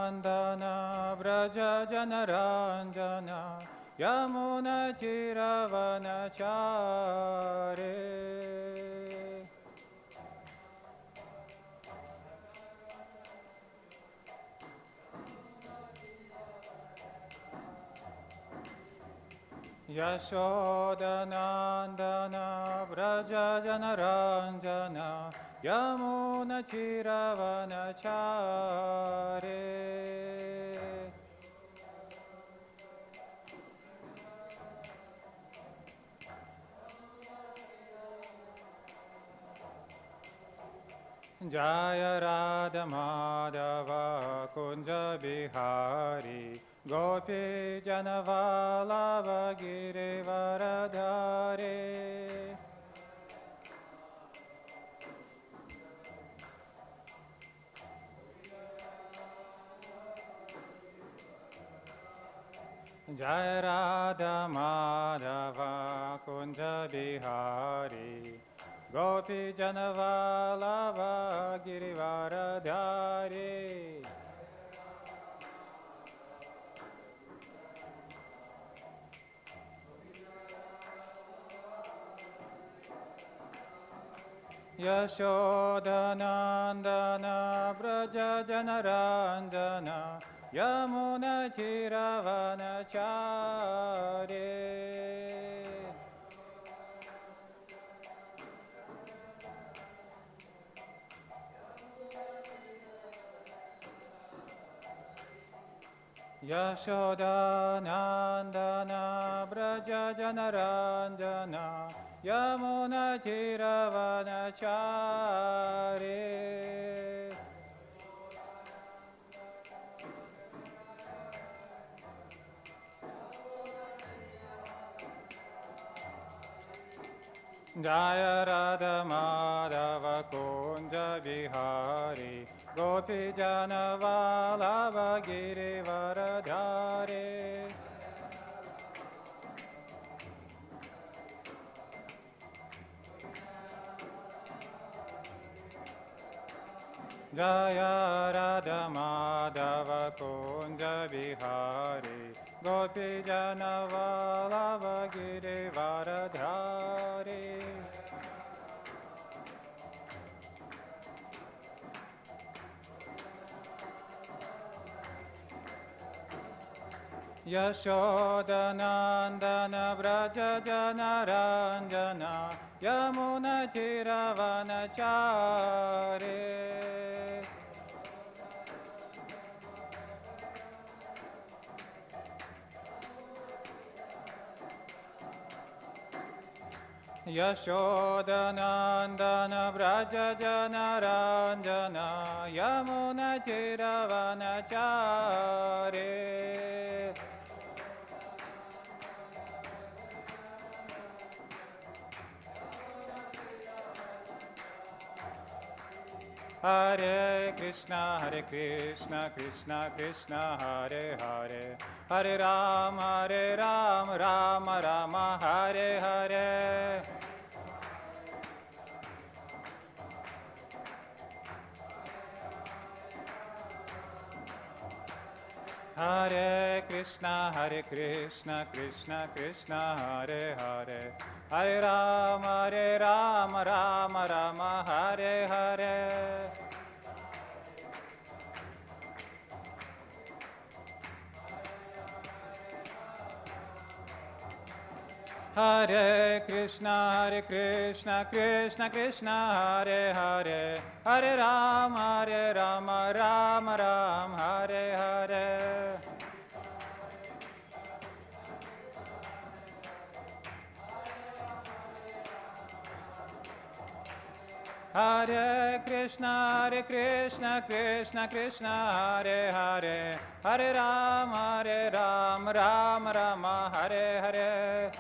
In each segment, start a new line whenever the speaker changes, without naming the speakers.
Nandana Vraja Janaranjana Yamuna Chiravanachare Yashodanandana Vraja Janaranjana Yamuna Chiravanachare Jaya Radha Madhava Kunja Bihari Gopi Janavalava Girivaradhare Jaya Radha Madhava Kunja Bihari Gopi Janavalava Girivaradhare Yashodanandana Vraja Janaranjana Yamuna Chiravanachare Yashodanandana Vraja Janaranjana Yamuna Chiravanachare Jaya Radha Madhava Kunja Bihari Gopi Janavalava Girivaradhare Jaya Radha Madhava Kunja Bihari Gopi Janavalava Girivaradhare Yashodanandana Vraja Janaranjana Yamuna Chiravanachare Yashodanandana Vraja Janaranjana Yamuna Chiravanachare Hare Krishna, Krishna Krishna, Hare Hare, Hare Rama, Rama Rama, Hare Hare. Hare Krishna, Krishna Krishna, Hare Hare, Hare Rama, Rama Rama, Hare Hare. Hare Krishna, Krishna Krishna, Hare Hare, Hare Rama, Rama Rama, Hare Hare. Hare Krishna, Krishna Krishna, Hare Hare, Hare Rama, Rama Rama, Hare Hare.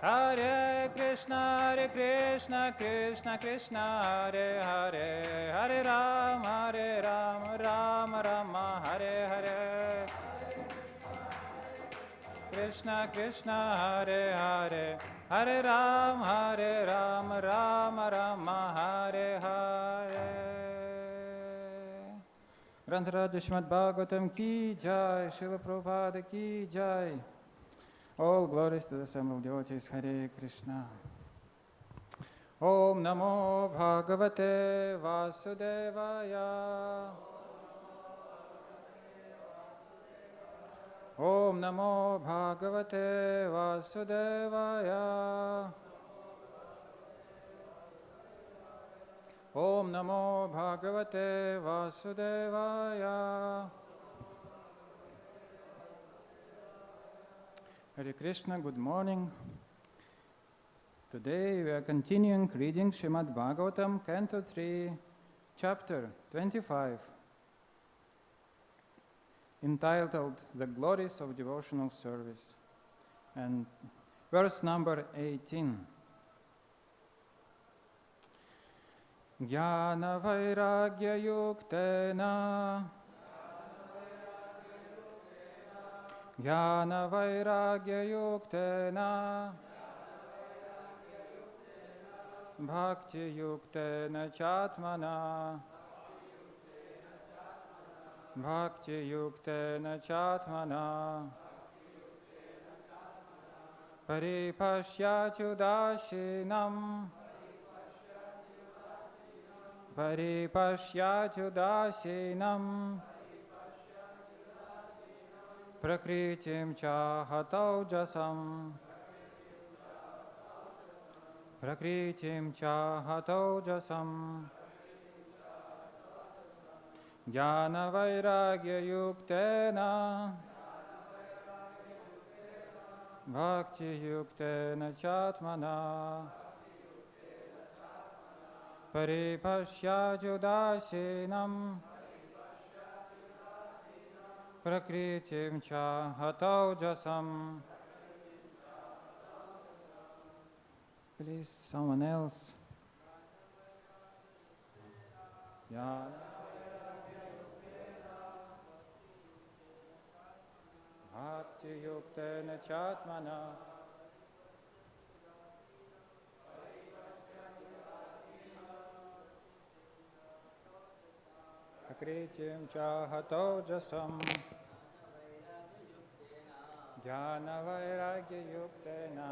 Hare Krishna, Krishna Krishna, Hare Hare, Hare Rama, Rama Rama, Hare Hare. Krishna Krishna, Hare Hare, Hare Rama, Rama Rama, Hare Hare. Grantharaja Srimad Bhagavatam ki jai, Srila Prabhupada ki jai. All glories to the assembled devotees. Hare Krishna. Om Namo Bhagavate Vasudevaya. Om Namo Bhagavate Vasudevaya. Om Namo Bhagavate Vasudevaya. Hare Krishna, good morning. Today we are continuing reading Srimad Bhagavatam, Canto 3, Chapter 25, entitled The Glories of Devotional Service, and verse number 18. Jñāna-vairāgya-yuktena, jñāna-vairāgya-yuktena, bhakti-yuktena cātmanā, bhakti-yuktena cātmanā, paripaśyaty udāsīnaṁ, paripaśyaty udāsīnaṁ, prakṛtim ca hata-ojasam, prakṛtim ca hata-ojasam, jñāna-vairāgya-yuktena, bhakti-yuktena cātmanā, paripaśyaty udāsīnaṁ, prakṛtim ca hata-ojasam. Please, someone else. Bhakti-yuktena cātmanā, prakṛtim ca hata-ojasam, jñāna-vairāgya-yuktena,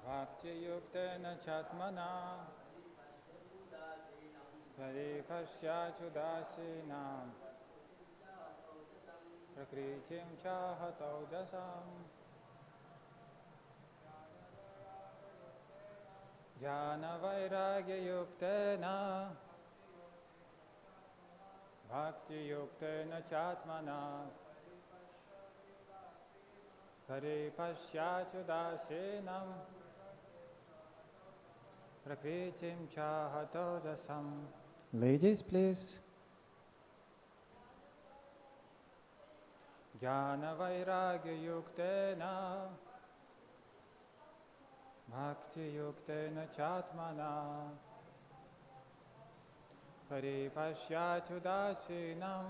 bhakti-yuktena cātmanā, paripaśyati udāsīnaṁ, prakṛtim ca hata-ojasam, jñāna-vairāgya-yuktena, bhakti-yuktena cātmanā, paripaśyati udāsīnaṁ, prakṛtim ca hata-ojasam. Ladies, please. Jñāna-vairāgya-yuktena, bhakti-yuktena cātmanā, paripaśyati udāsīnaṁ,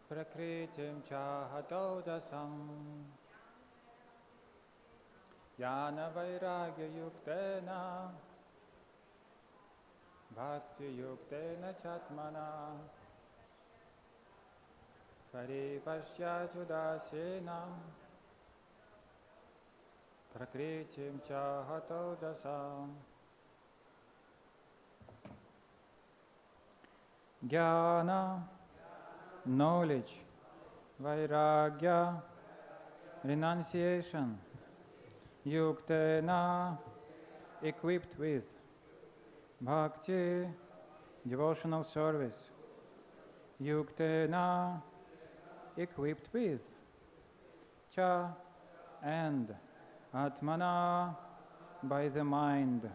prakṛtim ca hata-ojasam. Jñāna-vairāgya-yuktena, bhakti-yuktena cātmanā, paripaśyati udāsīnaṁ, prakṛtim ca hata-ojasam. Jnana, knowledge, vairāgya, renunciation, yuktena, equipped with, bhakti, devotional service, yuktena, equipped with, cha, and, ātmanā, by the mind,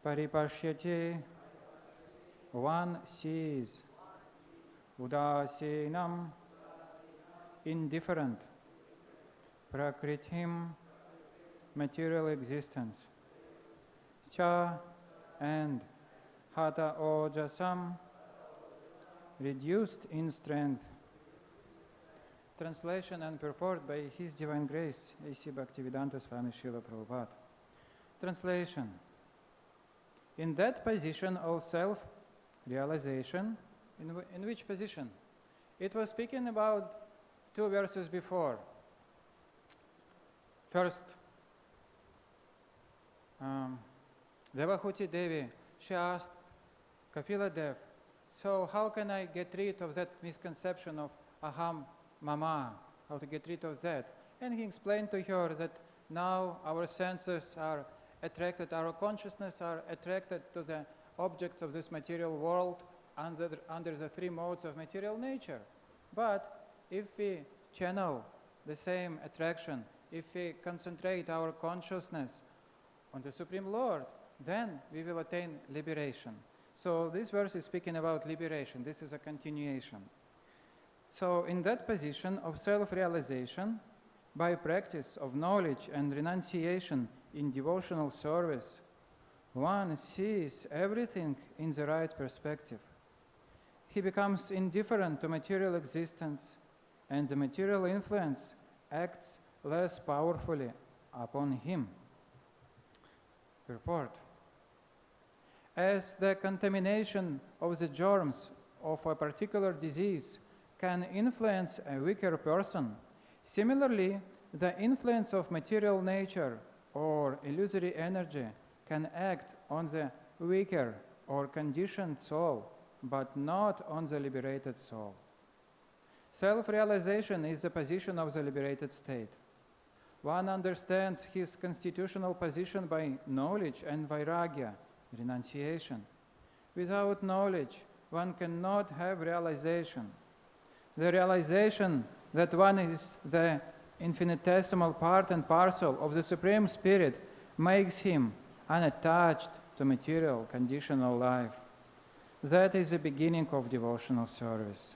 paripaśyati, one sees, udāsīnaṁ, indifferent, prakṛtim, material existence, cha, and, hata-ojasam, reduced in strength, Translation and purport by His Divine Grace, A.C. Bhaktivedanta Swami Srila Prabhupada. Translation. In that position of self-realization, in which position? It was speaking about 2 verses before. First, Devahuti Devi, she asked Kapila Dev, so how can I get rid of that misconception of aham mama, how to get rid of that? And he explained to her that now our senses are attracted, our consciousness are attracted to the objects of this material world under the 3 modes of material nature. But if we channel the same attraction, if we concentrate our consciousness on the Supreme Lord, then we will attain liberation. So this verse is speaking about liberation. This is a continuation. So in that position of self-realization, by practice of knowledge and renunciation in devotional service, one sees everything in the right perspective. He becomes indifferent to material existence, and the material influence acts less powerfully upon him. Purport. As the contamination of the germs of a particular disease can influence a weaker person, similarly, the influence of material nature or illusory energy can act on the weaker or conditioned soul, but not on the liberated soul. Self-realization is the position of the liberated state. One understands his constitutional position by knowledge and vairagya, renunciation. Without knowledge, one cannot have realization. The realization that one is the infinitesimal part and parcel of the Supreme Spirit makes him unattached to material, conditional life. That is the beginning of devotional service.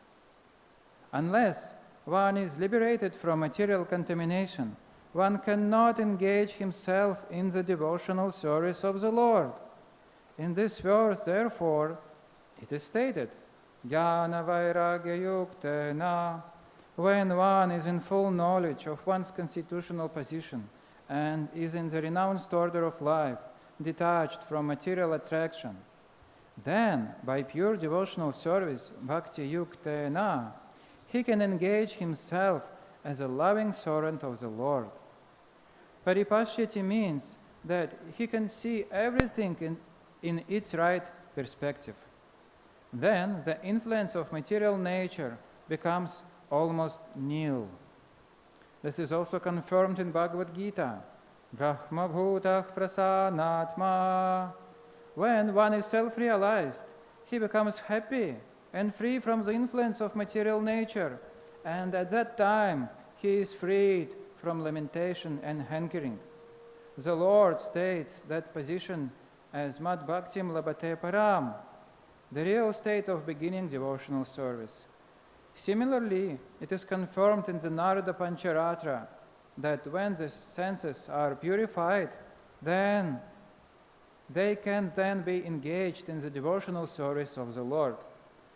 Unless one is liberated from material contamination, one cannot engage himself in the devotional service of the Lord. In this verse, therefore, it is stated, jñāna-vairāgya-yuktena, when one is in full knowledge of one's constitutional position and is in the renounced order of life, detached from material attraction, then, by pure devotional service, bhakti-yuktena, he can engage himself as a loving servant of the Lord. Paripaśyati means that he can see everything in its right perspective. Then the influence of material nature becomes almost nil. This is also confirmed in Bhagavad-gītā. Brahma-bhūtaḥ prasanātmā. When one is self-realized, he becomes happy and free from the influence of material nature, and at that time he is freed from lamentation and hankering. The Lord states that position as mad-bhaktiṁ labate param, the real state of beginning devotional service. Similarly, it is confirmed in the Nārada-pañcarātra that when the senses are purified, then they can then be engaged in the devotional service of the Lord.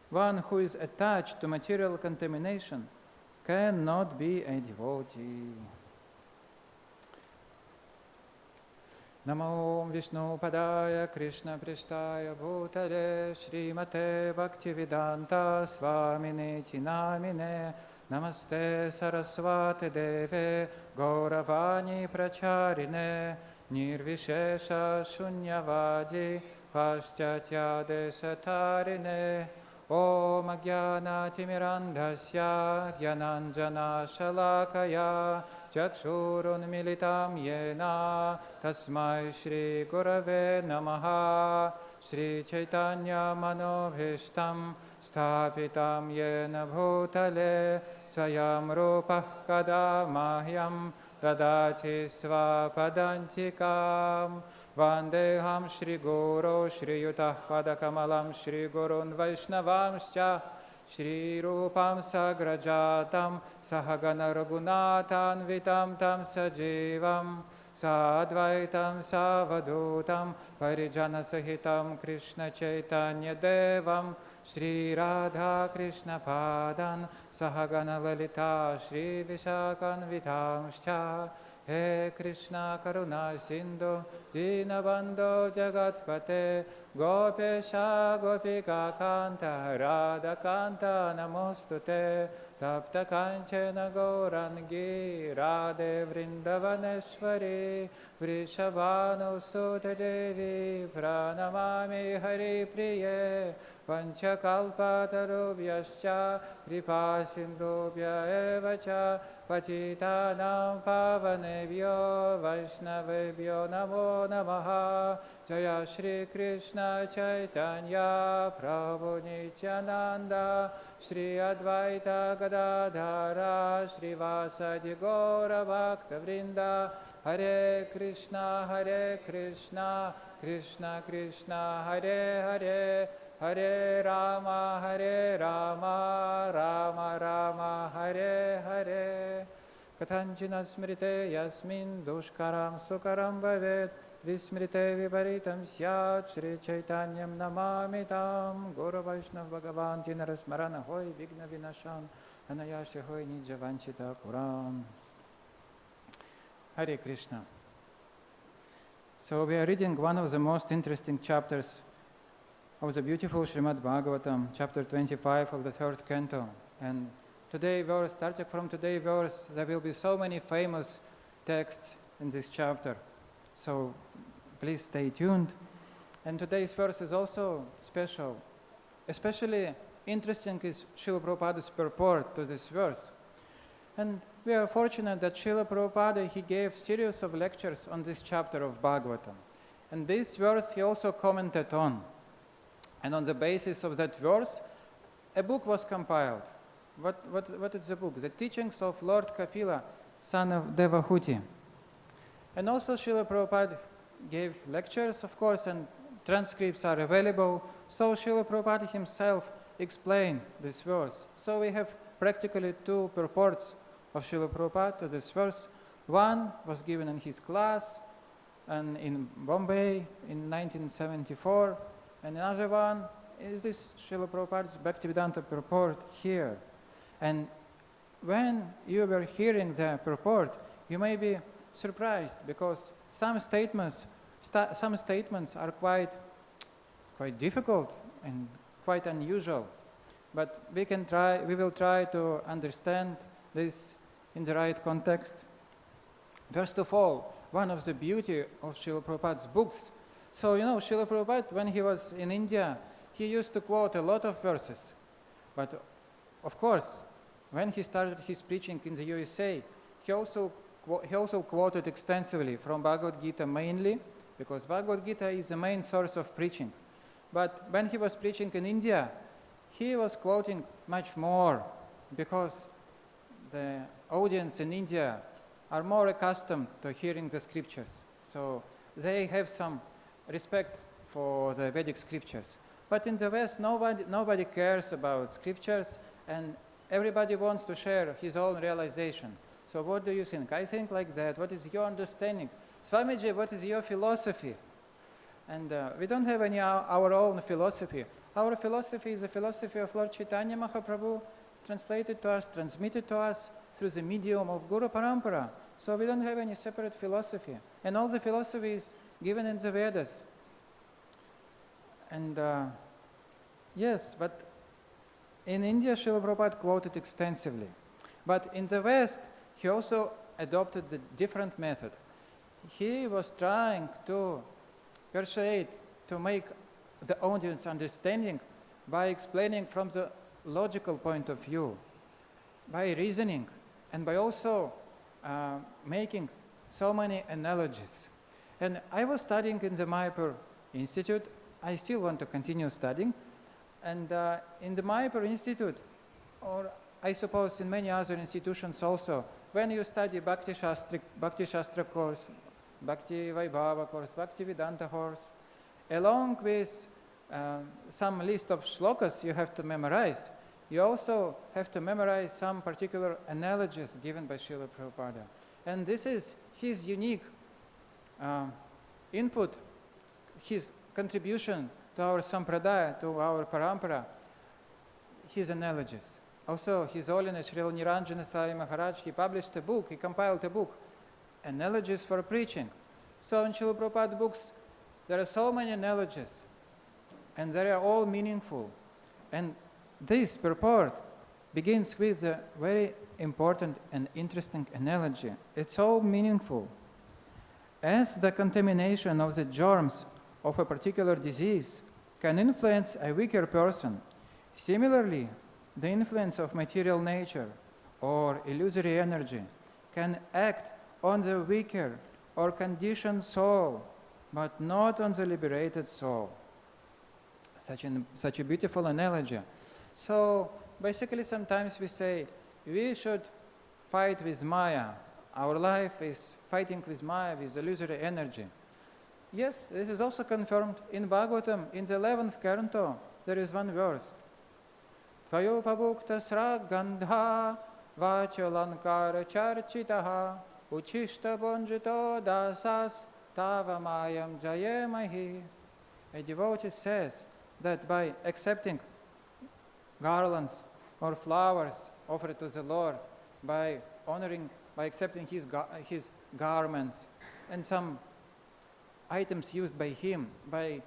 One who is attached to material contamination cannot be a devotee. Namo Vishnu Padaya Krishna Prishtaya Bhutale Srimate Bhaktivedanta Swaminiti Namine Namaste Saraswati Deve Gauravani Pracharine Nirvishesha Shunyavadi Paśyatyā Desatarine Om Jnana-timirandhasya Jnananjana Shalakaya Chakshurun Militam Yena Tasmai Shri Gurave Namaha Shri Chaitanya Manobhishtam Sthapitam Yena Bhutale Sayam Rupah Kada Mahyam Dadati Svapadantikam Vandeham Shri Guru Shri Yutah Padakamalam Shri Gurun Vaishnavamscha Shri Rupam Sagrajatam Sahagana Raghunatan Vitam Tam Sajivam Sadvaitam Savadutam Parijana Sahitam Krishna Chaitanya Devam Shri Radha Krishna Padan Sahagana Lalita Shri Vishakan Vitamscha He Krishna Karuna Sindhu Dinabandho Jagatpate Gopesha Gopika Kanta Radha Kanta Namostute Tapta Kanchana Gaurangi Radhe Vrindavaneshwari Vrishabhanu Sute Devi Pranamami Hari Priye Panchakalpatarubhyascha Kripa Sindhubhya Evacha Patitanam Pavanebhyo Vaishnavebhyo Namo Namaha Jaya Shri Krishna Chaitanya Prabhu Nityananda Shri Advaita Gadadhara Shri Vasadi Gaura Bhakta Vrinda Hare Krishna Krishna Krishna Hare Hare Hare Rama Rama Rama Hare Hare Kathānchina smrite yasmin dushkaram sukaram bhavet Vismrite viparitam syat Shri Chaitanyam namamitam Guru Vaishnav Bhagavan Jinarasmarana Hoy Vigna Vinashan Anayasya Hoy Nija Vanchita Puram. Hare Krishna. So we are reading one of the most interesting chapters of the beautiful Srimad Bhagavatam, chapter 25 of the 3rd canto. And today verse, starting from today's verse, there will be so many famous texts in this chapter. So please stay tuned. And today's verse is also special. Especially interesting is Srila Prabhupada's purport to this verse. And we are fortunate that Srila Prabhupada, he gave series of lectures on this chapter of Bhagavatam. And this verse he also commented on. And on the basis of that verse, a book was compiled. What is the book? The Teachings of Lord Kapila, son of Devahuti. And also Srila Prabhupada gave lectures, of course, and transcripts are available. So Srila Prabhupada himself explained this verse. So we have practically two purports of Srila Prabhupada to this verse. One was given in his class and in Bombay in 1974, and another one is this Srila Prabhupada's Bhaktivedanta purport here. And when you were hearing the purport, you may be surprised because some statements are quite difficult and quite unusual. But we will try to understand this in the right context. First of all, one of the beauty of Srila Prabhupada's books. So, Srila Prabhupada, when he was in India, he used to quote a lot of verses. But, of course, when he started his preaching in the USA, he also quoted extensively from Bhagavad-gītā mainly, because Bhagavad-gītā is the main source of preaching. But when he was preaching in India, he was quoting much more, because the audience in India are more accustomed to hearing the scriptures. So they have some respect for the Vedic scriptures. But in the West, nobody cares about scriptures, and everybody wants to share his own realization. So what do you think? I think like that. What is your understanding? Swamiji, what is your philosophy? And we don't have any our own philosophy. Our philosophy is the philosophy of Lord Chaitanya Mahaprabhu, translated to us, transmitted to us through the medium of Guru Parampara. So we don't have any separate philosophy. And all the philosophy is given in the Vedas. And yes, but in India, Srila Prabhupada quoted extensively. But in the West, he also adopted the different method. He was trying to persuade, to make the audience understanding by explaining from the logical point of view, by reasoning, and by also making so many analogies. And I was studying in the Mayapur Institute. I still want to continue studying. And in the Mayapur Institute, or I suppose in many other institutions also, when you study Bhakti Shastra course, Bhakti Vaibhava course, Bhakti Vedanta course, along with some list of shlokas you have to memorize, you also have to memorize some particular analogies given by Srila Prabhupada. And this is his unique input, his contribution to our sampradaya, to our parampara. his analogies. Also, His Holiness Srila Niranjana Sai Maharaj, he published a book, he compiled a book, Analogies for Preaching. So in Srila Prabhupada's books, there are so many analogies, and they are all meaningful. And this purport begins with a very important and interesting analogy. It's so meaningful. As the contamination of the germs of a particular disease can influence a weaker person, similarly, the influence of material nature or illusory energy can act on the weaker or conditioned soul, but not on the liberated soul. Such a beautiful analogy. So basically sometimes we say we should fight with Maya. Our life is fighting with Maya, with illusory energy. Yes, this is also confirmed in Bhagavatam, in the 11th canto. There is one verse. Tvayopabhuktasra gandha vacholankara charchitaha uchishta bonjito dasas tava mayam jayemahi. A devotee says that by accepting garlands or flowers offered to the Lord, by accepting his garments and some items used by him, by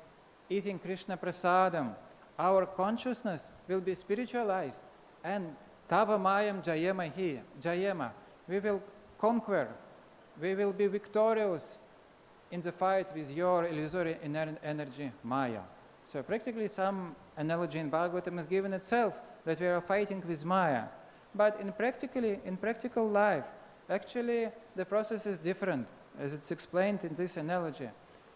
eating Krishna prasadam, our consciousness will be spiritualized, and tava mayam jayema, we will conquer, we will be victorious in the fight with your illusory energy, Maya. So practically some analogy in Bhagavatam is given itself that we are fighting with Maya. But in practical life, actually the process is different, as it's explained in this analogy.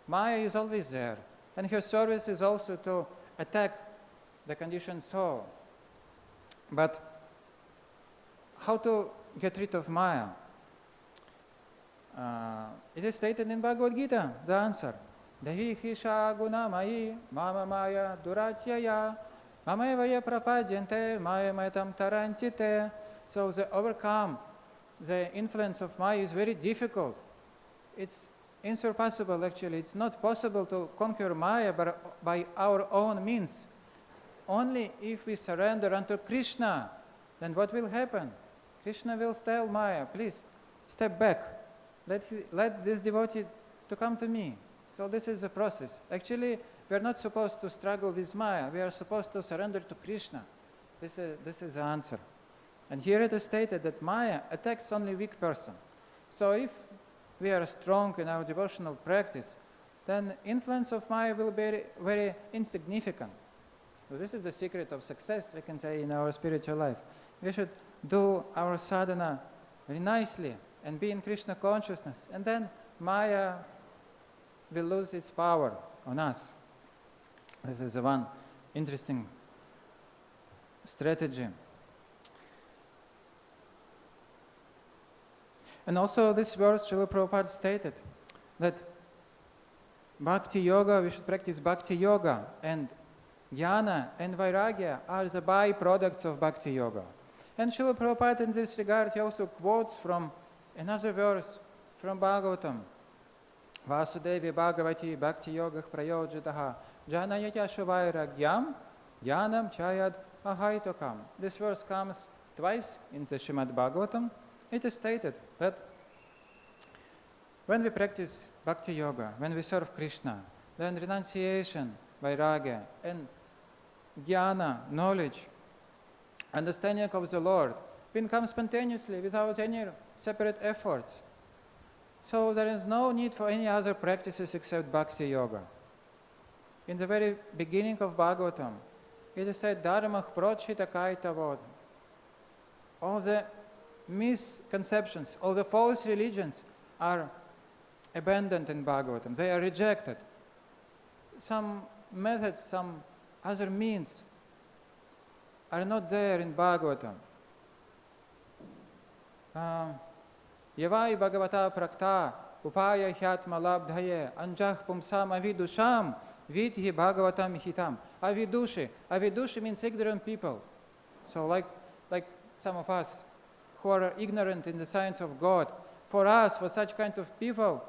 Maya is always there, and her service is also to attack the conditioned soul. But how to get rid of Maya? It is stated in Bhagavad-gītā, the answer. Dahi hisha guna mayi mama maya duratyaya mamevaya prapadyante maya mayatam taranchite. So to overcome the influence of Maya is very difficult. It's insurpassable actually. It's not possible to conquer Maya by our own means. Only if we surrender unto Krishna, then what will happen? Krishna will tell Maya, please step back. Let this devotee to come to me. So this is the process. Actually, we are not supposed to struggle with Maya. We are supposed to surrender to Krishna. This is the answer. And here it is stated that Maya attacks only weak person. So if we are strong in our devotional practice, then influence of Maya will be very insignificant. So this is the secret of success, we can say, in our spiritual life. We should do our sadhana very nicely and be in Krishna consciousness, and then Maya will lose its power on us. This is one interesting strategy. And also this verse, Srila Prabhupada stated that bhakti yoga, we should practice bhakti yoga, and jnana and vairagya are the byproducts of bhakti yoga. And Srila Prabhupada in this regard, he also quotes from another verse from Bhagavatam. Vasudevi Bhagavati Bhakti Yoga Prayojitaha jñāna-vairāgya-yuktena chayad ahaitokam. This verse comes twice in the Srimad Bhagavatam. It is stated that when we practice Bhakti Yoga, when we serve Krishna, then renunciation, vairagya, and jnana, knowledge, understanding of the Lord, will come spontaneously without any separate efforts. So there is no need for any other practices except Bhakti Yoga. In the very beginning of Bhagavatam, it is said, Dharmah prochita kaitavod. All the misconceptions, all the false religions are abandoned in Bhagavatam. They are rejected. Some methods, some other means are not there in Bhagavatam. Yavai Bhagavata prakta upaya hyatma labdhaye anjah pumsam avidusham vidhi Bhagavatam hitam. Avidushi means ignorant people. So like some of us who are ignorant in the science of God, for us, for such kind of people,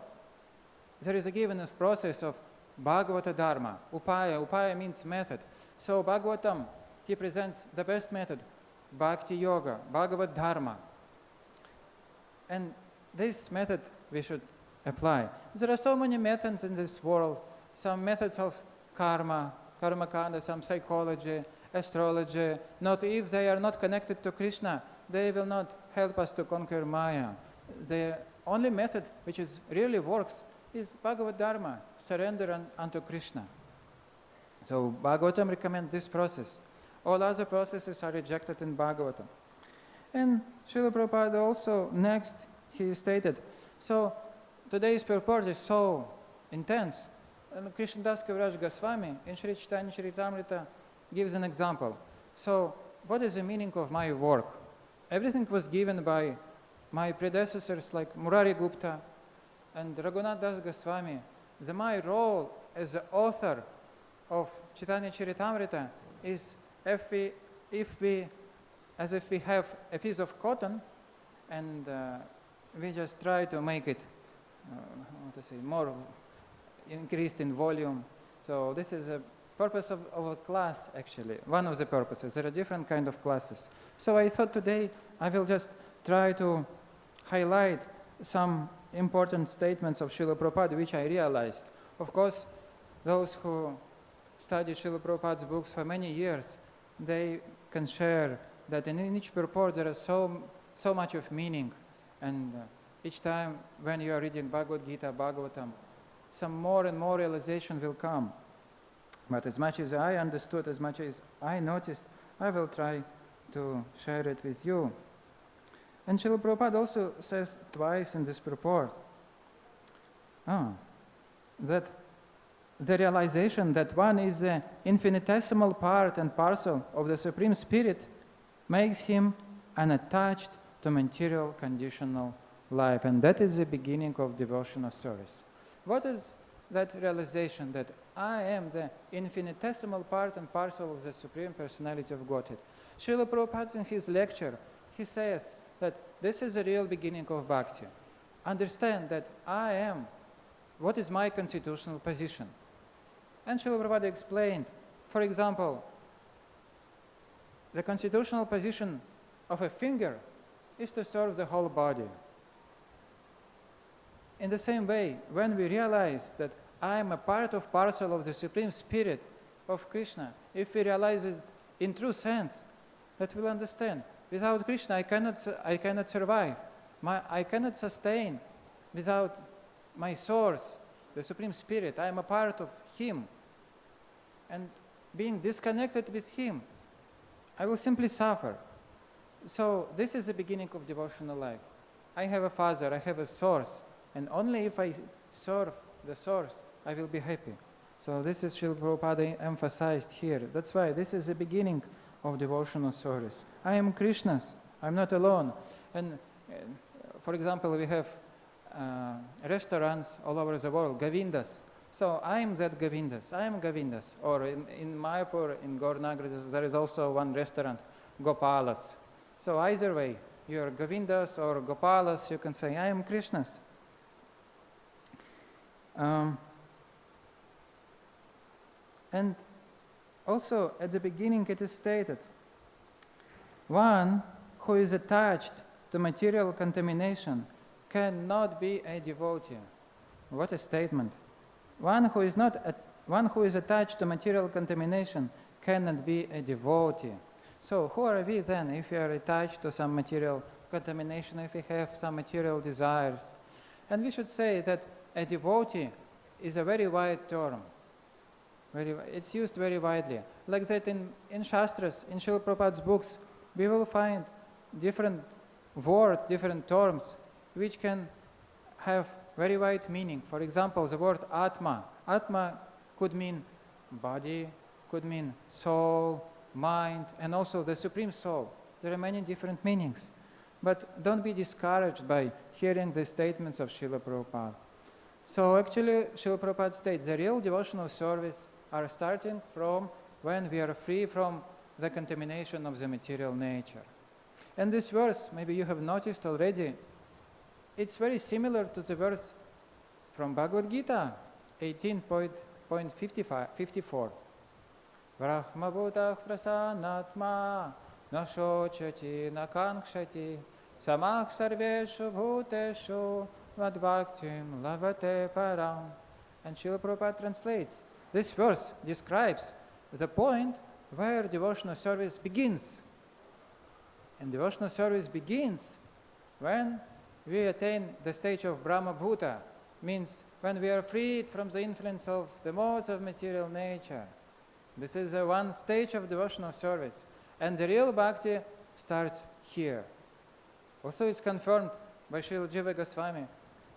there is a given process of Bhagavata Dharma, upaya. Upaya means method. So Bhagavatam, he presents the best method, Bhakti Yoga, Bhagavad Dharma. And this method we should apply. There are so many methods in this world, some methods of karma, karma kanda, some psychology, astrology. Not if they are not connected to Krishna, they will not help us to conquer Maya. The only method which really works is Bhagavad Dharma, surrender unto Krishna. So Bhagavatam recommends this process. All other processes are rejected in Bhagavatam. And Srila Prabhupada also, next, he stated, so today's purport is so intense. And Krishnadas Kaviraj Goswami in Sri Chaitanya Charitamrita gives an example. So what is the meaning of my work? Everything was given by my predecessors like Murari Gupta and Raghunath Das Goswami. My role as the author of Chaitanya Charitamrita is as if we have a piece of cotton and we just try to make it more increased in volume. So this is a purpose of a class, actually, one of the purposes. There are different kind of classes. So I thought today I will just try to highlight some important statements of Srila Prabhupada which I realized. Of course, those who study Srila Prabhupada's books for many years, they can share that in each purport there is so much of meaning, and each time when you are reading Bhagavad-gītā, Bhagavatam, some more and more realization will come. But as much as I understood, as much as I noticed, I will try to share it with you. And Srila Prabhupada also says twice in this purport that the realization that one is an infinitesimal part and parcel of the Supreme Spirit makes him unattached to material conditional life. And that is the beginning of devotional service. What is that realization that I am the infinitesimal part and parcel of the Supreme Personality of Godhead? Srila Prabhupada in his lecture, he says that this is the real beginning of bhakti. Understand that I am, what is my constitutional position? And Srila Prabhupada explained, for example, the constitutional position of a finger is to serve the whole body. In the same way, when we realize that I am a part of parcel of the Supreme Spirit of Krishna, if we realize it in true sense, that we'll understand. Without Krishna, I cannot survive. I cannot sustain without my source, the Supreme Spirit. I am a part of Him. And being disconnected with Him, I will simply suffer. So this is the beginning of devotional life. I have a father, I have a source, and only if I serve the source, I will be happy. So this is Srila Prabhupada emphasized here. That's why this is the beginning of devotional service. I am Krishna's. I'm not alone. And for example, we have restaurants all over the world, Govindas. So I am that Govindas. I am Govindas. Or in Mayapur, in Gaur-Nagar, there is also one restaurant, Gopalas. So either way, you are Govindas or Gopalas, you can say, I am Krishna's. And also, at the beginning it is stated, one who is attached to material contamination cannot be a devotee. What a statement. One who is attached to material contamination cannot be a devotee. So who are we then if we are attached to some material contamination, if we have some material desires? And we should say that a devotee is a very wide term. It's used very widely. Like that in Shastras, in Srila Prabhupada's books, we will find different words, different terms, which can have very wide meaning. For example, the word ātmā. Ātmā could mean body, could mean soul, mind, and also the Supreme Soul. There are many different meanings. But don't be discouraged by hearing the statements of Srila Prabhupada. So actually, Srila Prabhupada states the real devotional service are starting from when we are free from the contamination of the material nature. And this verse, maybe you have noticed already, it's very similar to the verse from Bhagavad-gītā, 18.54. Brahma-bhūtaḥ prasannatma na shochati na kankshati samah sarveshu bhuteshu mad-bhaktiṁ lavate param. And Srila Prabhupada translates. This verse describes the point where devotional service begins. And devotional service begins when we attain the stage of Brahma-bhūtaḥ, means when we are freed from the influence of the modes of material nature. This is one stage of devotional service. And the real bhakti starts here. Also it's confirmed by Srila Jiva Goswami.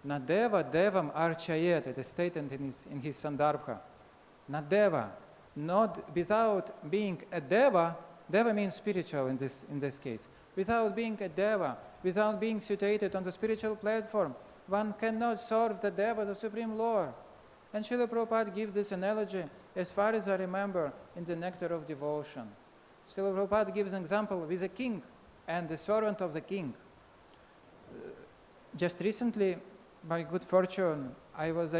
Nadeva devam archayet, it is stated in his Sandarbha. Nadeva, not without being a deva. Deva means spiritual in this case. Without being a deva, without being situated on the spiritual platform, one cannot serve the deva, the Supreme Lord. And Srila Prabhupada gives this analogy, as far as I remember, in the Nectar of Devotion. Srila Prabhupada gives an example with a king and the servant of the king. Just recently, by good fortune, I was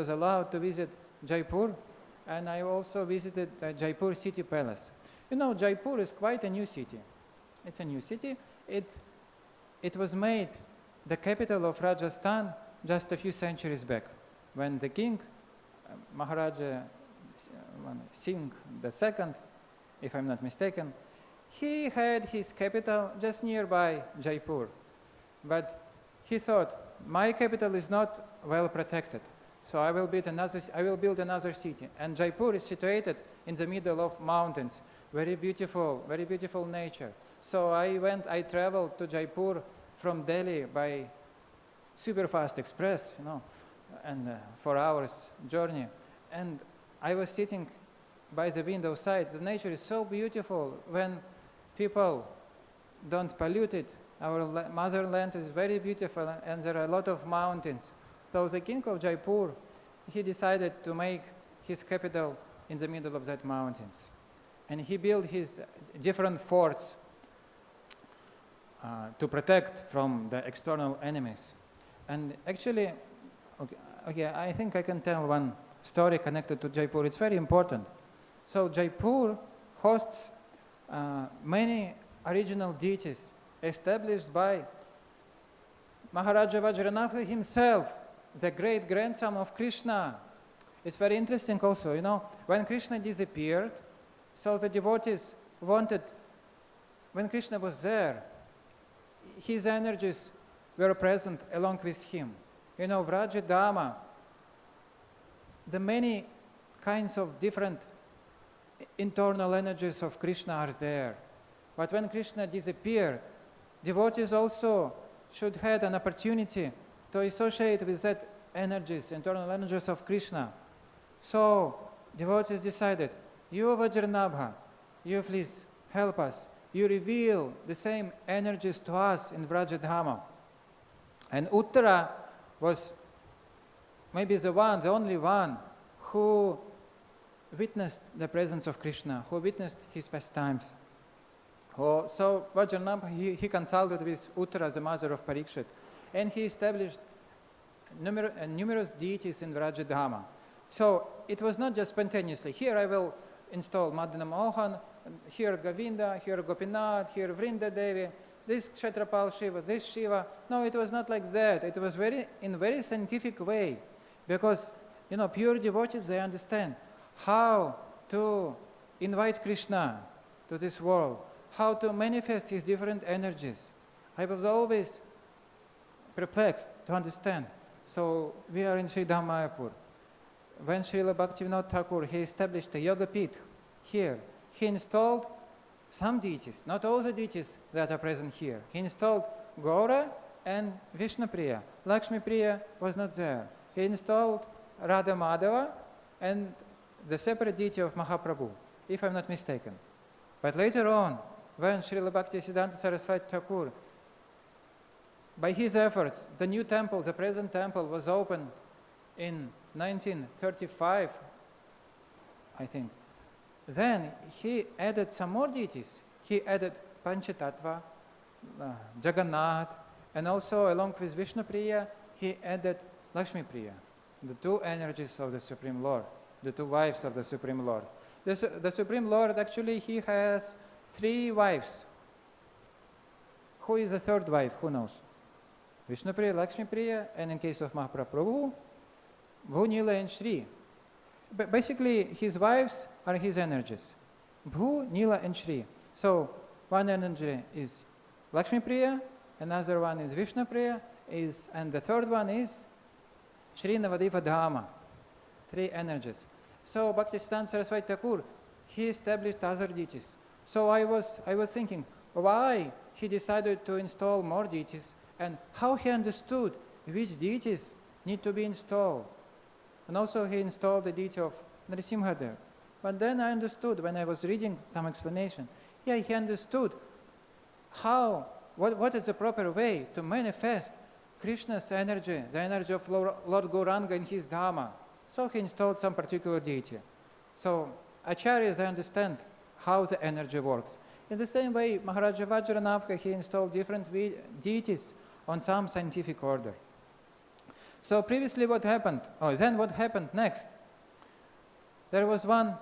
allowed to visit Jaipur, and I also visited the Jaipur city palace. You know, Jaipur is quite a new city. It's a new city. It was made the capital of Rajasthan just a few centuries back, when the king, Maharaja Singh II, if I'm not mistaken, he had his capital just nearby Jaipur. But he thought, my capital is not well protected, so I will build another city. And Jaipur is situated in the middle of mountains, very beautiful nature. So I traveled to Jaipur from Delhi by super fast express, you know, and 4 hours journey. And I was sitting by the window side. The nature is so beautiful when people don't pollute it. Our motherland is very beautiful, and there are a lot of mountains. So the king of Jaipur, he decided to make his capital in the middle of that mountains. And he built his different forts to protect from the external enemies. And actually, okay, I think I can tell one story connected to Jaipur. It's very important. So Jaipur hosts many original deities established by Maharaja Vajranatha himself, the great-grandson of Krishna. It's very interesting also, you know, when Krishna disappeared, so the devotees wanted, when Krishna was there, his energies were present along with him. You know, Vrajadama, the many kinds of different internal energies of Krishna are there. But when Krishna disappeared, devotees also should have an opportunity to associate with that energies, internal energies of Krishna. So devotees decided, you Vajranabha, you please help us. You reveal the same energies to us in Vrajadhama. And Uttara was maybe the only one who witnessed the presence of Krishna, who witnessed his pastimes. So Vajranabha, he consulted with Uttara, the mother of Parikshit, and he established numerous deities in Vrajadhama. So it was not just spontaneously, here I will install Madana Mohan, here Govinda, here Gopinath, here Vrinda Devi, this Kshetrapal Shiva, this Shiva. No, it was not like that. It was in a very scientific way, because, you know, pure devotees, they understand how to invite Krishna to this world, how to manifest his different energies. I was always perplexed to understand. So we are in Sri Mayapur. When Srila Bhaktivinoda Thakur, he established a yoga pit here, he installed some deities, not all the deities that are present here. He installed Gaura and Vishnupriya. Lakshmi Priya was not there. He installed Radha Madhava and the separate deity of Mahaprabhu, if I'm not mistaken. But later on, when Srila Bhaktisiddhanta Saraswati Thakur, by his efforts, the new temple, the present temple, was opened in 1935, I think. Then he added some more deities. He added Panchatattva, Jagannath, and also along with Vishnupriya, he added Lakshmi Priya, the two energies of the Supreme Lord, the two wives of the Supreme Lord. The Supreme Lord, actually, he has 3 wives. Who is the third wife? Who knows? Vishnu Priya, Lakshmi Priya, and in case of Mahaprabhu, Bhu, Nila, and Shri. But basically, his wives are his energies. Bhu, Nila, and Shri. So, one energy is Lakshmi Priya, another one is Vishnu Priya, and the third one is Shri Navadipa Dhama. 3 energies. So, Bhaktisiddhanta Saraswati Thakur, he established other deities. So I was thinking, why he decided to install more deities, and how he understood which deities need to be installed. And also he installed the deity of Narasimhadev. But then I understood, when I was reading some explanation, he understood what is the proper way to manifest Krishna's energy, the energy of Lord Gauranga in his Dhamma. So he installed some particular deity. So Acharyas, I understand how the energy works. In the same way, Maharaja Vajranabha, he installed different deities on some scientific order. So previously what happened? Then what happened next? There was one,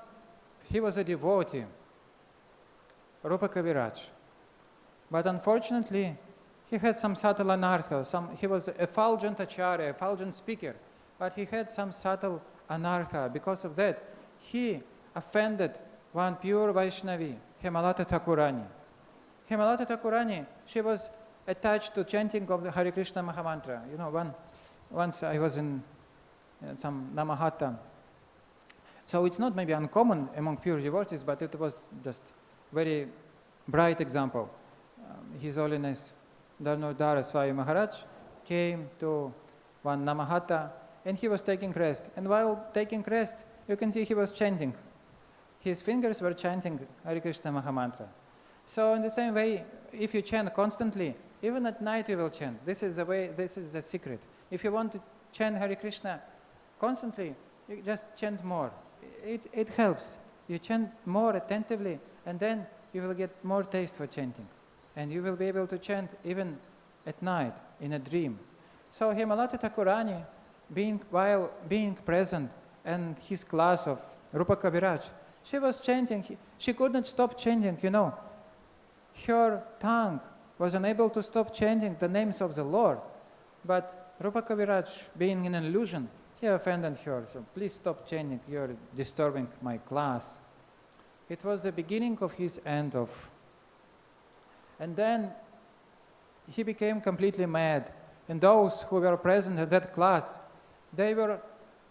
he was a devotee, Rupa Kaviraj. But unfortunately, he had some subtle anartha. He was a effulgent acharya, effulgent speaker, but he had some subtle anartha. Because of that, he offended one pure Vaishnavi, Hemalata Thakurani. Hemalata Thakurani, she was attached to chanting of the Hare Krishna Mahamantra. You know, once I was in some Namahata. So it's not maybe uncommon among pure devotees, but it was just very bright example. His Holiness Dharnodara Swami Maharaj came to one Namahata, and he was taking rest. And while taking rest, you can see he was chanting. His fingers were chanting Hare Krishna Mahamantra. So in the same way, if you chant constantly, even at night you will chant. This is the secret. If you want to chant Hare Krishna constantly, you just chant more. It helps. You chant more attentively, and then you will get more taste for chanting. And you will be able to chant even at night, in a dream. So Hemalata Thakurani, while being present, and his class of Rupa Kaviraj, she was chanting. She could not stop chanting, you know. Her tongue was unable to stop chanting the names of the Lord. But Rupa Kaviraj, being in an illusion, he offended her. So please stop chanting, you're disturbing my class. It was the beginning of his end of. And then he became completely mad. And those who were present at that class, they were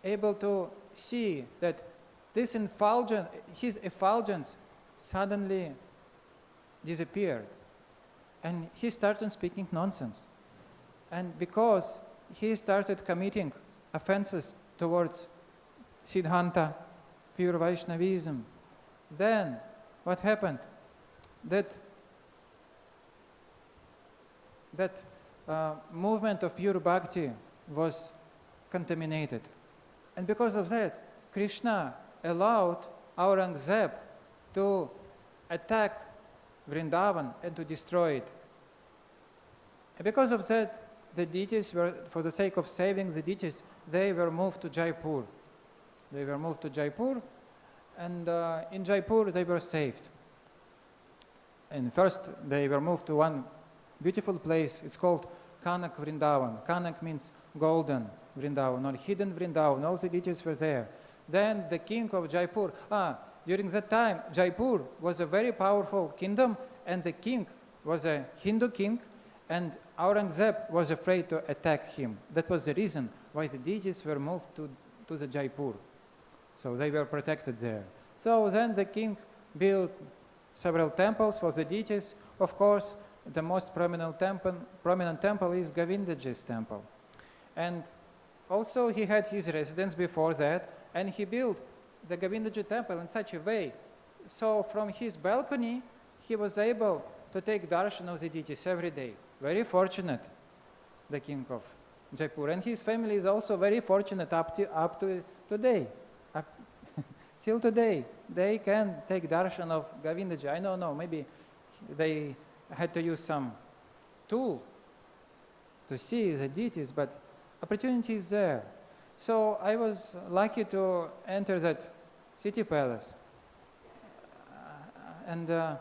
able to see that his effulgence suddenly disappeared. And he started speaking nonsense. And because he started committing offenses towards Siddhanta, pure Vaishnavism, then what happened? That movement of pure bhakti was contaminated. And because of that, Krishna allowed Aurangzeb to attack Vrindavan and to destroy it. And because of that, the deities were, for the sake of saving the deities, they were moved to Jaipur. They were moved to Jaipur, and in Jaipur they were saved. And first they were moved to one beautiful place. It's called Kanak Vrindavan. Kanak means golden Vrindavan, or hidden Vrindavan. All the deities were there. Then the king of Jaipur, during that time, Jaipur was a very powerful kingdom, and the king was a Hindu king, and Aurangzeb was afraid to attack him. That was the reason why the deities were moved to the Jaipur. So they were protected there. So then the king built several temples for the deities. Of course, the most prominent temple is Govindaji's temple. And also he had his residence before that, and he built the Govindaji temple in such a way. So from his balcony, he was able to take darshan of the deities every day. Very fortunate, the king of Jaipur. And his family is also very fortunate up to today. Till today, they can take darshan of Govindaji. I don't know, maybe they had to use some tool to see the deities, but opportunity is there. So I was lucky to enter that city palace. and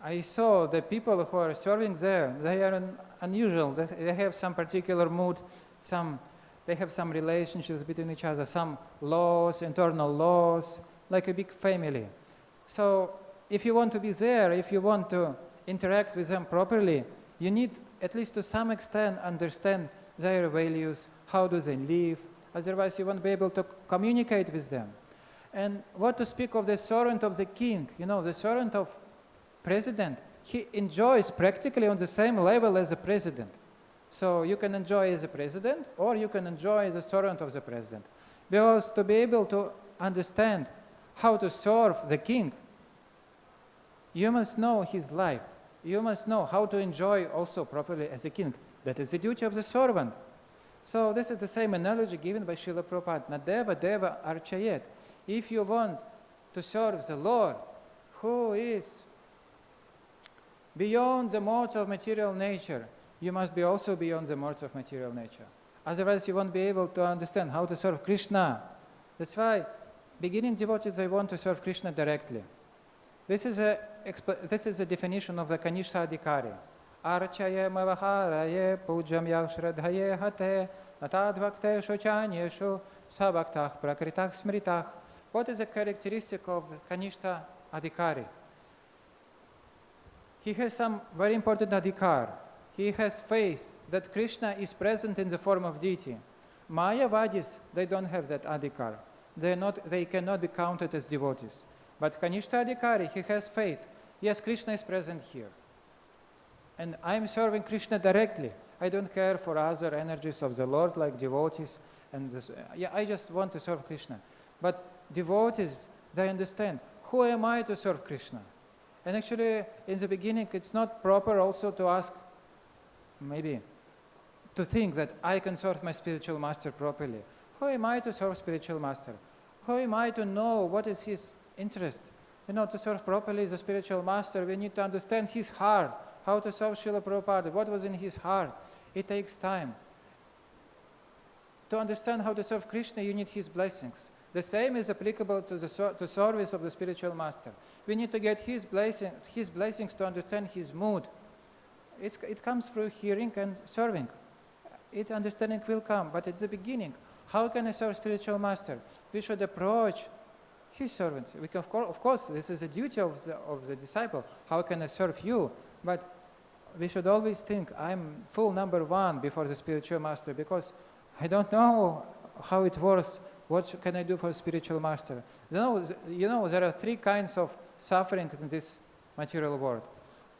I saw the people who are serving there, they are unusual. They have some particular mood, they have some relationships between each other, some laws, internal laws, like a big family. So if you want to be there, if you want to interact with them properly, you need, at least to some extent, understand their values, how do they live, otherwise you won't be able to communicate with them. And what to speak of the servant of the king? You know, the servant of president, he enjoys practically on the same level as the president. So you can enjoy as a president, or you can enjoy as a servant of the president. Because to be able to understand how to serve the king, you must know his life. You must know how to enjoy also properly as a king. That is the duty of the servant. So this is the same analogy given by Srila Prabhupada. Nadeva deva archayet. If you want to serve the Lord, who is beyond the modes of material nature, you must be also beyond the modes of material nature. Otherwise, you won't be able to understand how to serve Krishna. That's why beginning devotees, they want to serve Krishna directly. This is a definition of the Kanishta Adhikari. Archaye mavaharaye pujam yashradhaye hate atad-bhakte shochanyeshu sabhaktah prakṛtah smritah. What is the characteristic of Kanishta Adhikari? He has some very important adhikar. He has faith that Krishna is present in the form of deity. Mayavadis, they don't have that adhikar. They cannot be counted as devotees. But Kanishta Adhikari, he has faith. Yes, Krishna is present here. And I'm serving Krishna directly. I don't care for other energies of the Lord like devotees. I just want to serve Krishna. But devotees, they understand, who am I to serve Krishna? And actually, in the beginning, it's not proper also to ask, maybe, to think that I can serve my spiritual master properly. Who am I to serve spiritual master? Who am I to know what is his interest? You know, to serve properly the spiritual master, we need to understand his heart, how to serve Srila Prabhupada, what was in his heart. It takes time. To understand how to serve Krishna, you need his blessings. The same is applicable to the service of the spiritual master. We need to get his blessings to understand his mood. It comes through hearing and serving. Understanding will come, but at the beginning, how can I serve spiritual master? We should approach his servants. We can, of course, this is a duty of the disciple. How can I serve you? But we should always think, I'm full number one before the spiritual master, because I don't know how it works. What can I do for spiritual master? You know, there are three kinds of suffering in this material world.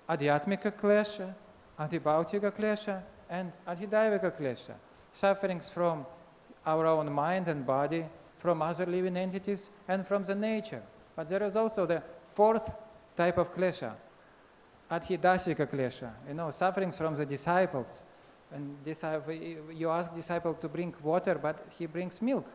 Adhyatmika klesha, adhibhautika klesha, and adhidaivika klesha. Sufferings from our own mind and body, from other living entities, and from the nature. But there is also the fourth type of klesha, adhidasika klesha. You know, sufferings from the disciples. And you ask disciple to bring water, but he brings milk.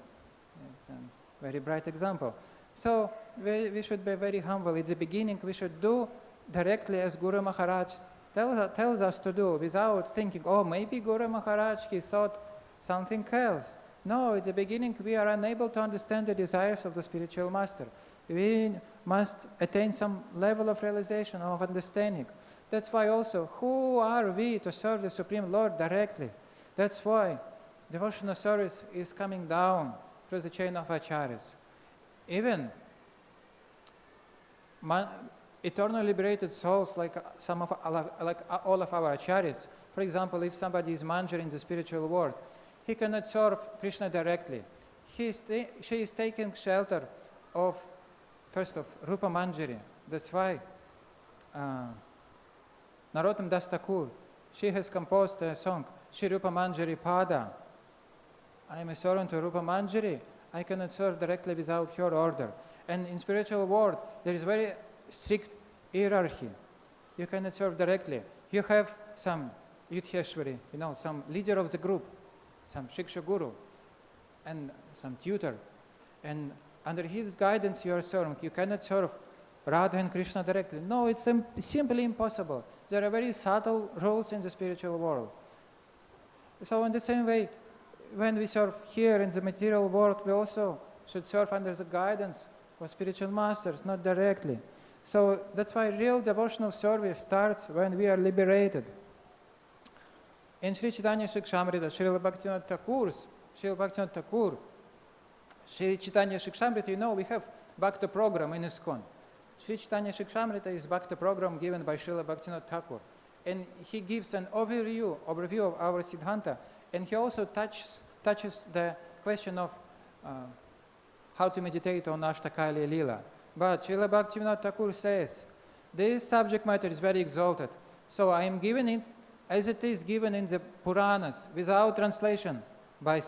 It's a very bright example. So we should be very humble. At the beginning, we should do directly as Guru Maharaj tells us to do, without thinking, oh, maybe Guru Maharaj, he thought something else. No, at the beginning, we are unable to understand the desires of the spiritual master. We must attain some level of realization, of understanding. That's why also, who are we to serve the Supreme Lord directly? That's why devotional service is coming down through the chain of acharyas. Even eternally liberated souls, like all of our acharyas, for example, if somebody is manjari in the spiritual world, he cannot serve Krishna directly. She is taking shelter of, first of, Rupa Manjari. That's why Narottam Das Thakur, she has composed a song, Shri Rupa Manjari Pada. I am a servant to Rupa Manjari. I cannot serve directly without her order. And in spiritual world, there is very strict hierarchy. You cannot serve directly. You have some Yudheshwari, you know, some leader of the group, some Shiksha Guru, and some tutor. And under his guidance you are serving. You cannot serve Radha and Krishna directly. No, it's simply impossible. There are very subtle rules in the spiritual world. So in the same way, when we serve here in the material world, we also should serve under the guidance of spiritual masters, not directly. So that's why real devotional service starts when we are liberated. In Sri Chaitanya Shikshamrita, Srila Bhaktivinoda Thakur, Sri Chaitanya Shikshamrita, you know, we have Bhakti program in ISKCON. Sri Chaitanya Shikshamrita is Bhakti program given by Srila Bhaktivinoda Thakur. And he gives an overview of our Siddhanta. And he also touches the question of how to meditate on Ashtakali Lila. But Srila Bhaktivinoda Thakur says, this subject matter is very exalted. So I am giving it as it is given in the Puranas, without translation, by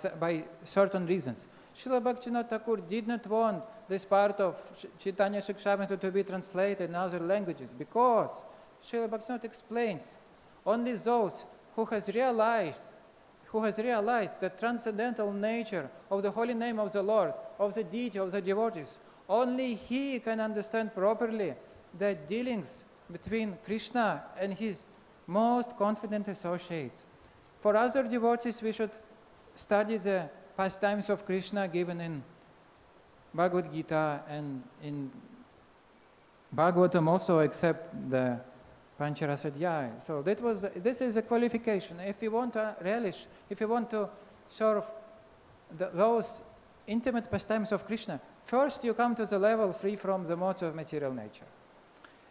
certain reasons. Srila Bhaktivinoda Thakur did not want this part of Chaitanya Shikshamrita to be translated in other languages, because Srila Bhaktivinoda explains, only those who has realized the transcendental nature of the holy name of the Lord, of the deity, of the devotees, only he can understand properly the dealings between Krishna and his most confident associates. For other devotees, we should study the pastimes of Krishna given in Bhagavad-gītā and in Bhagavatam also, except the Pañcarātra. So this is a qualification. If you want to relish, if you want to serve those intimate pastimes of Krishna, first you come to the level free from the modes of material nature.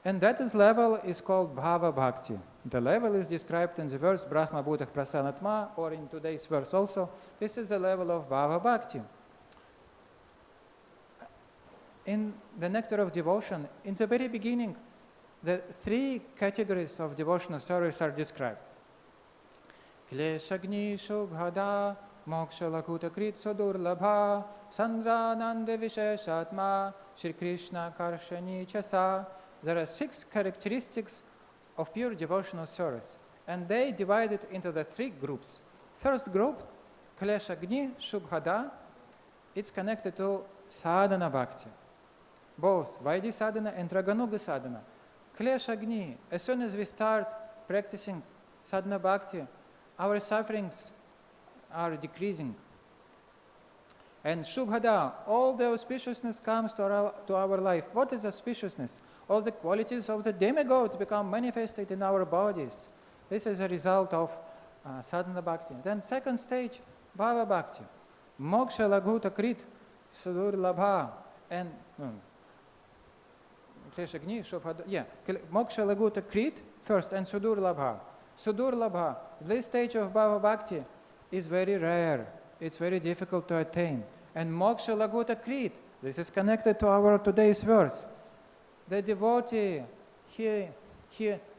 And that level is called bhava bhakti. The level is described in the verse Brahma-bhūtaḥ prasanatma, or in today's verse also. This is the level of bhava bhakti. In the Nectar of Devotion, in the very beginning, the three categories of devotional service are described. Kleshagni shubhada moksha lakuta krit sudurlabha sandrananda visheshatma Shri Krishna karshani chasa. There are 6 characteristics of pure devotional service, and they divided into the 3 groups. First group, Kleshagni Shubhada, it's connected to sadhana bhakti, both Vaidhi sadhana and Raganuga sadhana. Kleshagni, as soon as we start practicing sadhana bhakti, our sufferings are decreasing. And Shubhada, all the auspiciousness comes to our life. What is auspiciousness? All the qualities of the demigods become manifested in our bodies. This is a result of sadhana bhakti. Then second stage, bhava bhakti. Moksha laguta krit sudur labha. And moksha laguta krit first, and sudur labha. Sudur labha, this stage of bhava bhakti is very rare. It's very difficult to attain. And moksha laguta krit, this is connected to our today's verse. The devotee, he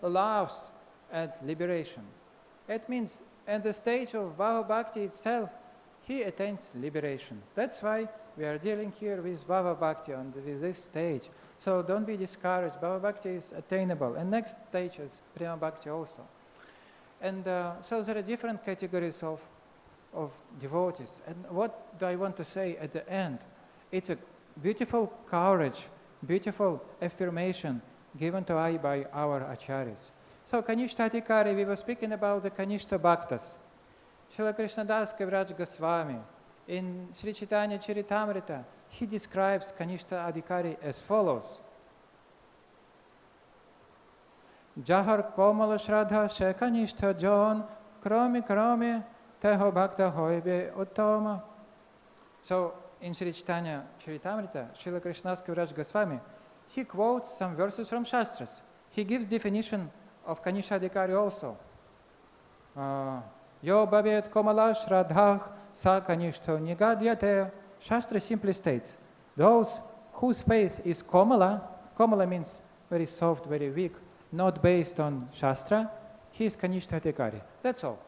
loves at liberation. It means at the stage of bhava bhakti itself, he attains liberation. That's why we are dealing here with bhava bhakti on this stage. So don't be discouraged. Bhava bhakti is attainable. And next stage is prema bhakti also. And so there are different categories of devotees. And what do I want to say at the end? It's a beautiful courage, beautiful affirmation given to us by our acharyas. So Kanishta Adhikari, we were speaking about the Kanishta Bhaktas. Srila Krishnadas Kaviraj Goswami, in Sri Chaitanya Charitamrita, he describes Kanishta Adhikari as follows. Jahar Komala Shraddha She Kanishta Jon Kromi Teho Bhakta Hoibe Uttama. So in Sri Chaitanya Charitamrita, Srila Krishnadas Kaviraj Goswami, he quotes some verses from Shastras. He gives definition of Kanishta Adhikari also. Yo bhavet komala shraddhah sa kanishto nigadyate. Shastra simply states, those whose faith is komala means very soft, very weak, not based on Shastra, he is Kanishta Adhikari. That's all.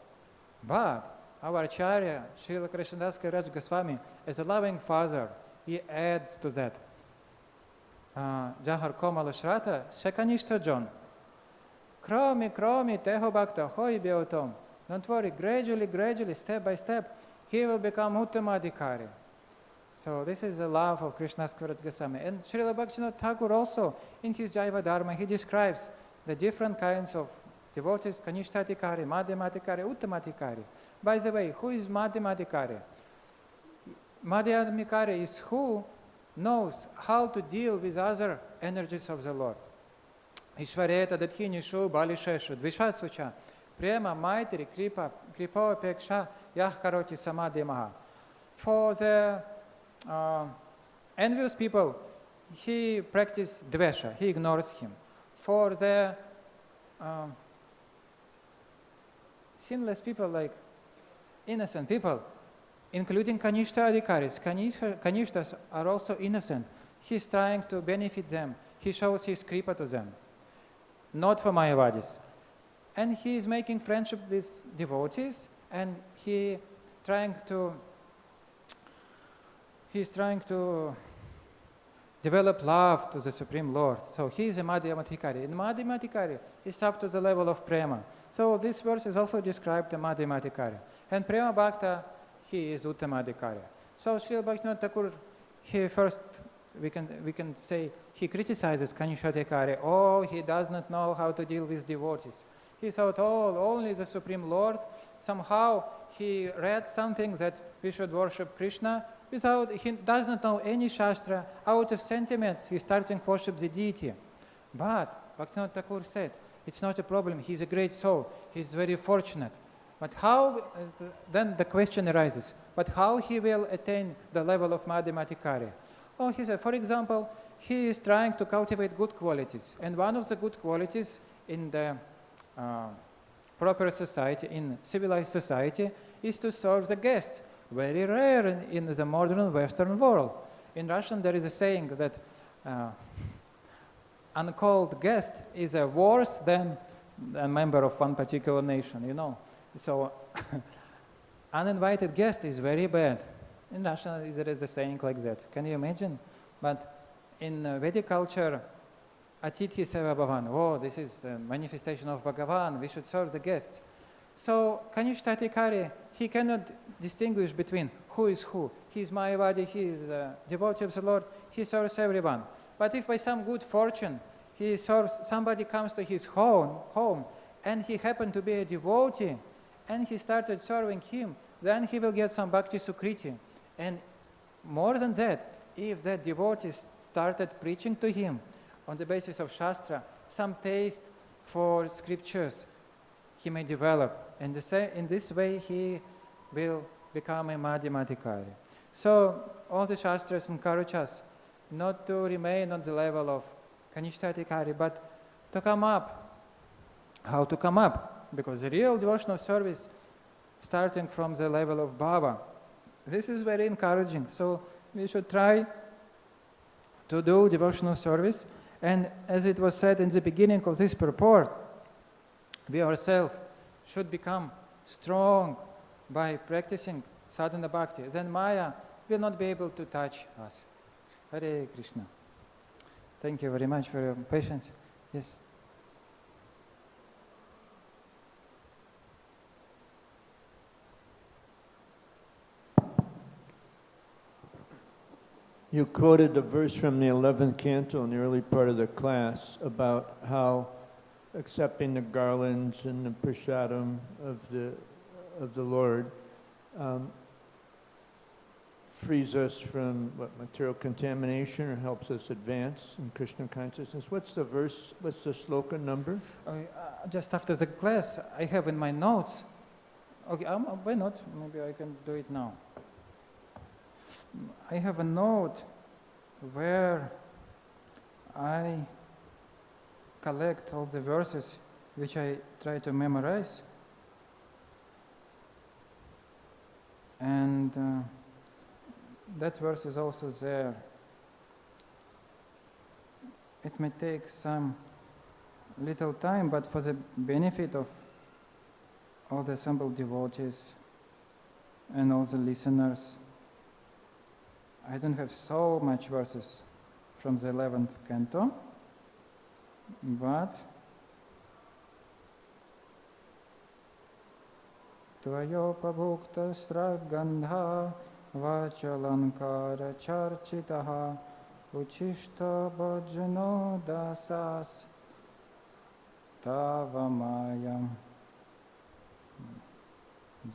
But our Acharya, Srila Krishnadas Kaviraj Goswami, as a loving father, he adds to that. Jahar komala shraddha se kanishta jon. Kromi teho bhakta hoi beotom. Don't worry, gradually, step by step, he will become uttama adhikari. So this is the love of Krishnadas Kaviraj Goswami. And Srila Bhaktivinoda Thakur also, in his Jaiva Dharma, he describes the different kinds of devotees, Kanishta Adhikari, Madhyama Adhikari, Uttama Adhikari. By the way, who is Madhyama Adhikari? Madhyama Adhikari is who knows how to deal with other energies of the Lord. Ishvareta dadhinishu balisheshu dvishvatsucha prema maitri kripa kripopeksha yahkaroti samadhimaha. For the envious people, he practices dvesha, he ignores him. For the sinless people, like innocent people, including Kanishta adhikaris, Kanishtas are also innocent. He's trying to benefit them. He shows his kripa to them, not for Mayavadis. And he is making friendship with devotees, and he's trying to develop love to the Supreme Lord. So he is a madhyamadhikari. And madhyamadhikari is up to the level of prema. So this verse is also described a madhyamadhikari. And prema bhakta, he is uttamadhikari. So Srila Bhaktivinoda Thakur, he first, we can say, he criticizes Kanishadhikari. Oh, he does not know how to deal with devotees. He thought, oh, only the Supreme Lord. Somehow he read something that we should worship Krishna. He does not know any Shastra. Out of sentiments, he's starting to worship the deity. But Bhaktivinoda Thakur said, it's not a problem. He's a great soul. He's very fortunate. But how, then the question arises, but how he will attain the level of madhyamadhikari? Oh, he said, for example, he is trying to cultivate good qualities. And one of the good qualities in the proper society, in civilized society, is to serve the guests. Very rare in the modern Western world. In Russian, there is a saying that uncalled guest is worse than a member of one particular nation, you know. So uninvited guest is very bad. In Russian, there is a saying like that. Can you imagine? But in Vedic culture, Atithi Seva Bhavan, oh, this is the manifestation of Bhagavan, we should serve the guests. So Kanishtatikari, he cannot distinguish between who is who. He is Mayavadi, he is a devotee of the Lord, he serves everyone. But if by some good fortune he serves, somebody comes to his home and he happened to be a devotee and he started serving him, then he will get some bhakti sukriti. And more than that, if that devotee started preaching to him on the basis of Shastra, some taste for scriptures he may develop. And in this way he will become a madhyamadhikari. So all the Shastras encourage us not to remain on the level of Kanishtatikari, but to come up. How to come up? Because the real devotional service starting from the level of bhava. This is very encouraging. So we should try to do devotional service. And as it was said in the beginning of this purport, we ourselves should become strong by practicing sadhana bhakti. Then Maya will not be able to touch us. Hare Krishna. Thank you very much for your patience. Yes.
You quoted a verse from the 11th canto in the early part of the class about how accepting the garlands and the prasadam of the Lord frees us from material contamination or helps us advance in Krishna consciousness. What's the verse? What's the sloka number?
Just after the class, I have in my notes. Okay, why not? Maybe I can do it now. I have a note where I collect all the verses which I try to memorize, and that verse is also there. It may take some little time, but for the benefit of all the assembled devotees and all the listeners, I don't have so much verses from the 11th canto, but Tvayopabhukta stragandha vachalankara charchitaha uchishta bhajano dasas tavamayam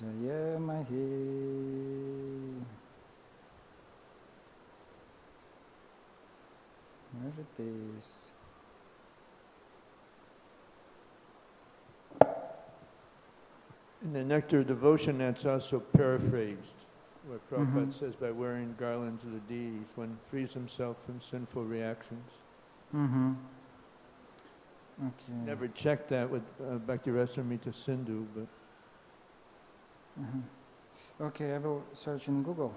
jayemahi. this.
In the Nectar of Devotion, that's also paraphrased, where Prabhupada says, by wearing garlands of the deities, one frees himself from sinful reactions.
Okay.
Never checked that with Bhakti Rasamrita Sindhu, but...
Okay, I will search in Google.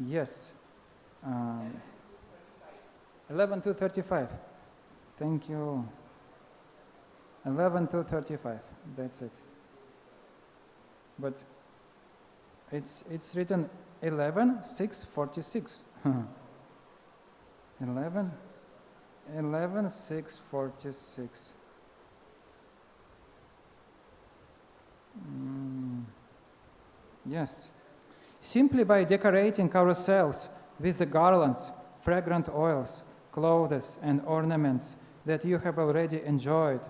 Yes. 11:35. Thank you. 11:35. That's it. But it's written 11:646. 11:646. Yes. Simply by decorating ourselves with the garlands, fragrant oils, clothes, and ornaments that you have already enjoyed,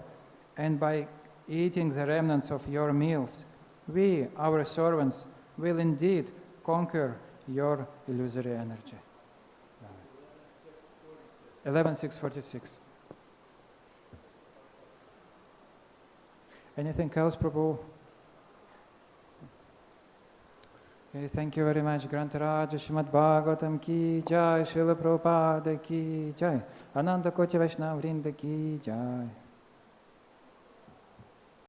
and by eating the remnants of your meals, we, our servants, will indeed conquer your illusory energy. 11:646. Anything else, Prabhu? Okay, thank you very much. Grantaraja Srimad Bhagavatam ki jai, Srila Prabhupada ki jai, Ananda Koti Vaishnava Vrinda ki jai.